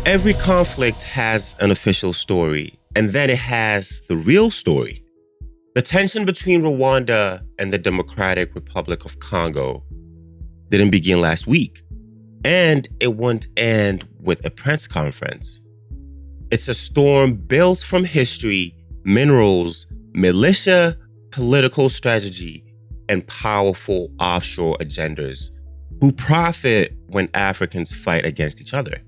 Every conflict has an official story, and then it has the real story. The tension between Rwanda and the Democratic Republic of Congo didn't begin last week, and it won't end with a press conference. It's a storm built from history, minerals, militia, political strategy, and powerful offshore agendas who profit when Africans fight against each other.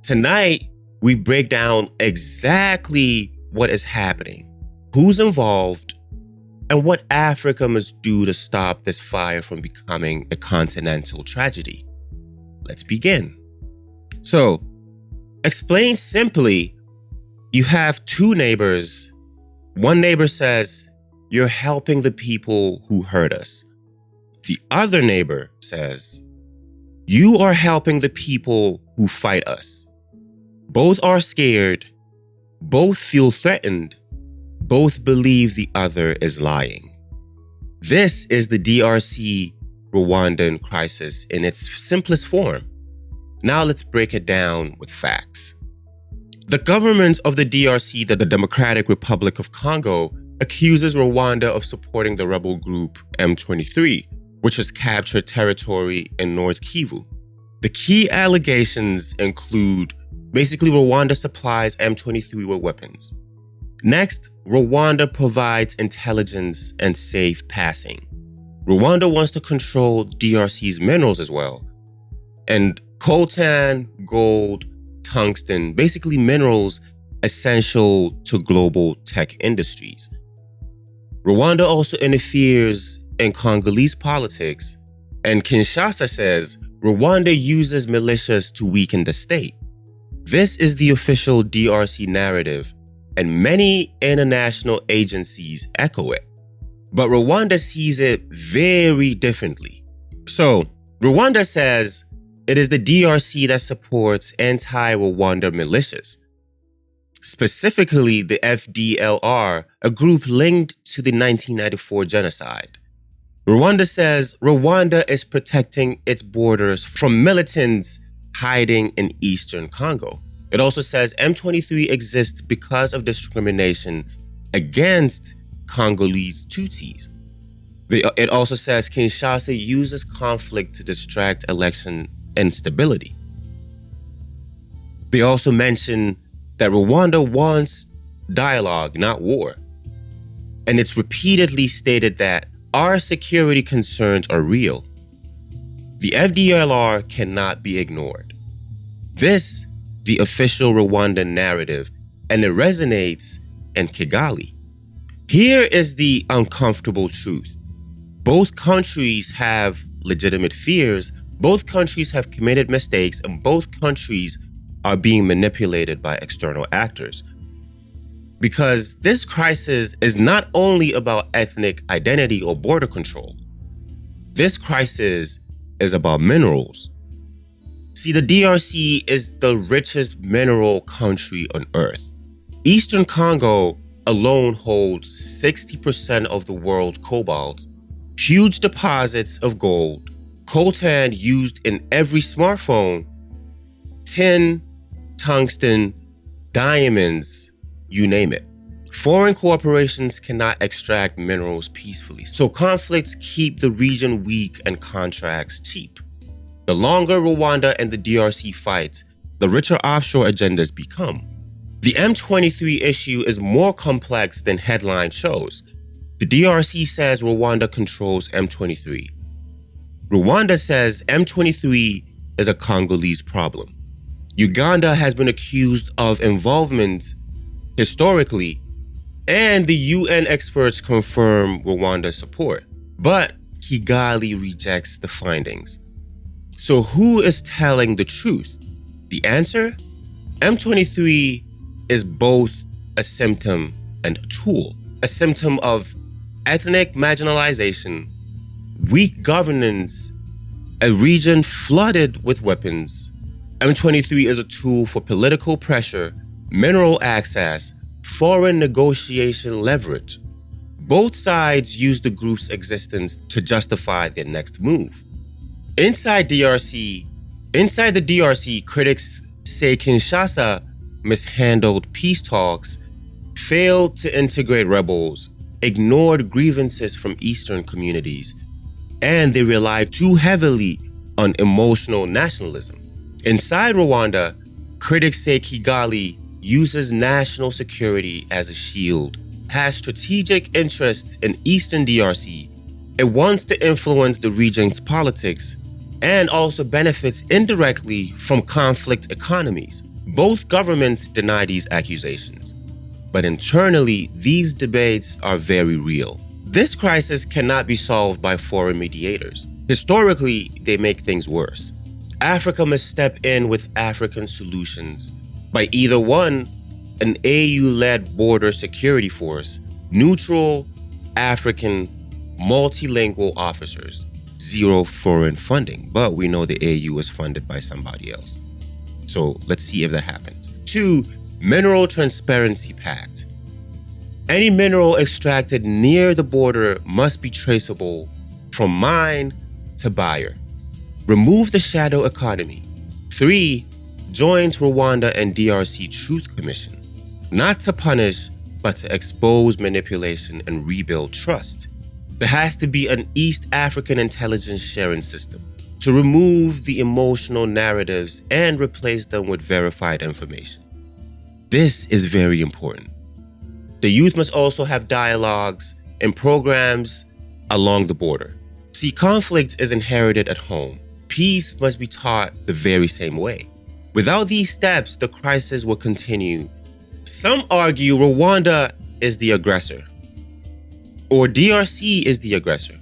Tonight, we break down exactly what is happening, who's involved, and what Africa must do to stop this fire from becoming a continental tragedy. Let's begin. So, explained simply, you have two neighbors. One neighbor says, "You're helping the people who hurt us." The other neighbor says, "You are helping the people who fight us." Both are scared, both feel threatened, both believe the other is lying. This is the DRC Rwandan crisis in its simplest form. Now let's break it down with facts. The government of the DRC, the Democratic Republic of Congo, accuses Rwanda of supporting the rebel group M23, which has captured territory in North Kivu. The key allegations include basically Rwanda supplies M23 with weapons. Next, Rwanda provides intelligence and safe passing. Rwanda wants to control DRC's minerals as well. And coltan, gold, tungsten, basically minerals essential to global tech industries. Rwanda also interferes in Congolese politics, and Kinshasa says Rwanda uses militias to weaken the state. This is the official DRC narrative, and many international agencies echo it. But Rwanda sees it very differently. So, Rwanda says it is the DRC that supports anti-Rwanda militias, specifically the FDLR, a group linked to the 1994 genocide. Rwanda says Rwanda is protecting its borders from militants hiding in Eastern Congo. It also says M23 exists because of discrimination against Congolese Tutsis. It also says Kinshasa uses conflict to distract election instability. They also mention that Rwanda wants dialogue, not war. And it's repeatedly stated that our security concerns are real. The FDLR cannot be ignored. This, the official Rwandan narrative, and it resonates in Kigali. Here is the uncomfortable truth. Both countries have legitimate fears, both countries have committed mistakes, and both countries are being manipulated by external actors. Because this crisis is not only about ethnic identity or border control. This crisis is about minerals. See, the DRC is the richest mineral country on earth. Eastern Congo alone holds 60% of the world's cobalt, huge deposits of gold, coltan used in every smartphone, tin, tungsten, diamonds, you name it. Foreign corporations cannot extract minerals peacefully, so conflicts keep the region weak and contracts cheap. The longer Rwanda and the DRC fight, the richer offshore agendas become. The M23 issue is more complex than headline shows. The DRC says Rwanda controls M23. Rwanda says M23 is a Congolese problem. Uganda has been accused of involvement historically, and the UN experts confirm Rwanda's support. But Kigali rejects the findings. So who is telling the truth? The answer? M23 is both a symptom and a tool. A symptom of ethnic marginalization, weak governance, a region flooded with weapons. M23 is a tool for political pressure, mineral access, foreign negotiation leverage. Both sides use the group's existence to justify their next move. Inside the DRC, critics say Kinshasa mishandled peace talks, failed to integrate rebels, ignored grievances from Eastern communities, and they relied too heavily on emotional nationalism. Inside Rwanda, critics say Kigali uses national security as a shield, has strategic interests in Eastern DRC, it wants to influence the region's politics, and also benefits indirectly from conflict economies. Both governments deny these accusations, but internally, these debates are very real. This crisis cannot be solved by foreign mediators. Historically, they make things worse. Africa must step in with African solutions by either one, an AU-led border security force, neutral, African, multilingual officers, zero foreign funding, but we know the AU is funded by somebody else. So let's see if that happens. 2, Mineral Transparency Pact. Any mineral extracted near the border must be traceable from mine to buyer. Remove the shadow economy. 3, joint Rwanda and DRC Truth Commission. Not to punish, but to expose manipulation and rebuild trust. There has to be an East African intelligence sharing system to remove the emotional narratives and replace them with verified information. This is very important. The youth must also have dialogues and programs along the border. See, conflict is inherited at home. Peace must be taught the very same way. Without these steps, the crisis will continue. Some argue Rwanda is the aggressor, or DRC is the aggressor.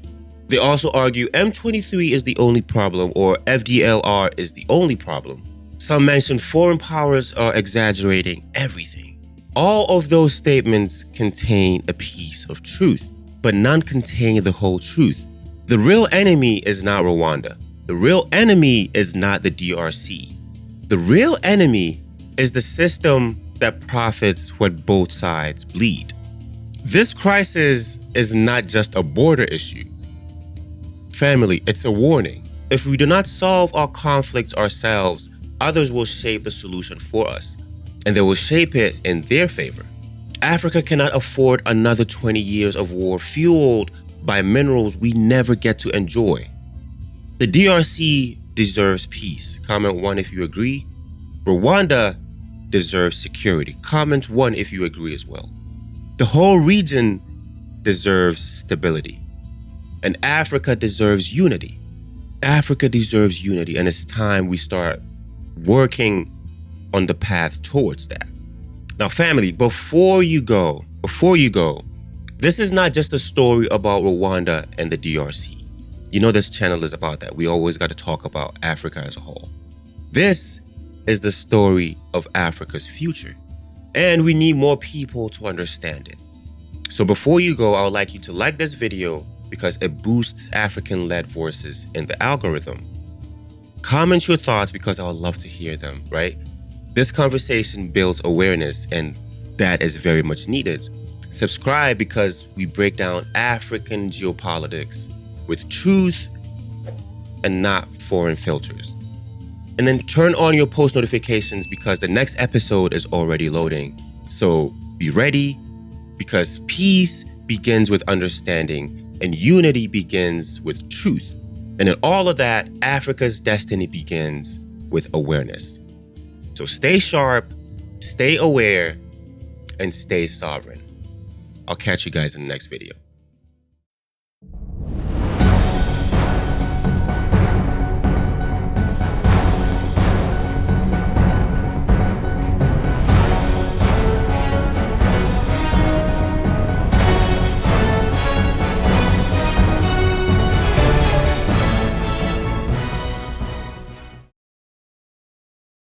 They also argue M23 is the only problem, or FDLR is the only problem. Some mention foreign powers are exaggerating everything. All of those statements contain a piece of truth, but none contain the whole truth. The real enemy is not Rwanda. The real enemy is not the DRC. The real enemy is the system that profits when both sides bleed. This crisis is not just a border issue. Family, it's a warning. If we do not solve our conflicts ourselves, others will shape the solution for us, and they will shape it in their favor. Africa cannot afford another 20 years of war fueled by minerals we never get to enjoy. The DRC deserves peace. Comment 1 if you agree. Rwanda deserves security. Comment 1 if you agree as well. The whole region deserves stability. And Africa deserves unity. Africa deserves unity, and it's time we start working on the path towards that. Now, family, before you go, this is not just a story about Rwanda and the DRC. You know this channel is about that. We always got to talk about Africa as a whole. This is the story of Africa's future, and we need more people to understand it. So before you go, I would like you to like this video because it boosts African-led voices in the algorithm. Comment your thoughts because I would love to hear them, right? This conversation builds awareness, and that is very much needed. Subscribe because we break down African geopolitics with truth and not foreign filters. And then turn on your post notifications because the next episode is already loading. So be ready, because peace begins with understanding and unity begins with truth. And in all of that, Africa's destiny begins with awareness. So stay sharp, stay aware, and stay sovereign. I'll catch you guys in the next video.